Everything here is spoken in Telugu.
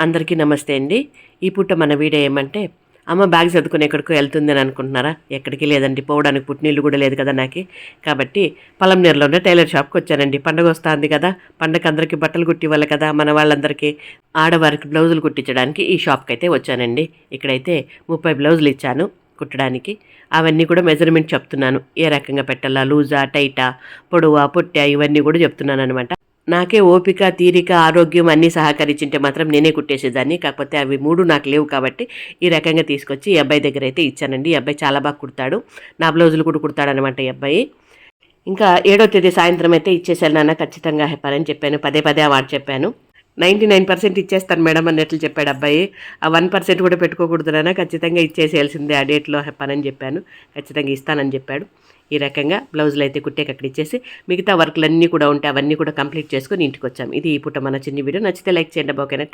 అందరికీ నమస్తే అండి. ఈ పూట మన వీడియో ఏమంటే, అమ్మ బ్యాగ్ సర్దుకొని ఎక్కడికో వెళ్తుందని అనుకుంటున్నారా? ఎక్కడికి లేదండి, పోవడానికి పుట్టినీళ్ళు కూడా లేదు కదా నాకు. కాబట్టి పలంనేరులో ఉన్న టైలర్ షాప్కి వచ్చానండి. పండగ వస్తుంది కదా, పండగ అందరికీ బట్టలు కుట్టివ్వాలి కదా, మన వాళ్ళందరికీ ఆడవారికి బ్లౌజులు కుట్టించడానికి ఈ షాప్కి అయితే వచ్చానండి. ఇక్కడైతే 30 బ్లౌజులు ఇచ్చాను కుట్టడానికి. అవన్నీ కూడా మెజర్మెంట్ చెప్తున్నాను, ఏ రకంగా పెట్టాలా, లూజా, టైటా, పొడవా, పొట్టా, ఇవన్నీ కూడా చెప్తున్నాను అనమాట. నాకే ఓపిక, తీరిక, ఆరోగ్యం అన్నీ సహకరించింటే మాత్రం నేనే కుట్టేసేదాన్ని. కాకపోతే అవి 3 నాకు లేవు కాబట్టి ఈ రకంగా తీసుకొచ్చి ఈ అబ్బాయి దగ్గర అయితే ఇచ్చానండి. ఈ అబ్బాయి చాలా బాగా కుడతాడు, నా బ్లౌజులు కూడా కుడతాడనమాట ఈ అబ్బాయి. ఇంకా 7వ తేదీ సాయంత్రం అయితే ఇచ్చేసాను నాన్న, ఖచ్చితంగా చెప్పానని చెప్పాను. పదే పదే ఆ మాట చెప్పాను. 99% ఇచ్చేస్తాను మేడం అన్నట్లు చెప్పాడు అబ్బాయి. ఆ 1% కూడా పెట్టుకోకూడదు నాన్న, ఖచ్చితంగా ఇచ్చేసేయాల్సిందే ఆ డేట్లో చెప్పానని చెప్పాను. ఖచ్చితంగా ఇస్తానని చెప్పాడు. ఈ రకంగా బ్లౌజులు అయితే కుట్టేకి అక్కడ ఇచ్చేసి మిగతా వర్క్లన్నీ కూడా ఉంటే అవన్నీ కూడా కంప్లీట్ చేసుకొని ఇంటికి వచ్చాం. ఇది ఈ పూట మన చిన్ని వీడియో. నచ్చితే లైక్ చేయండి. ఓకేనా?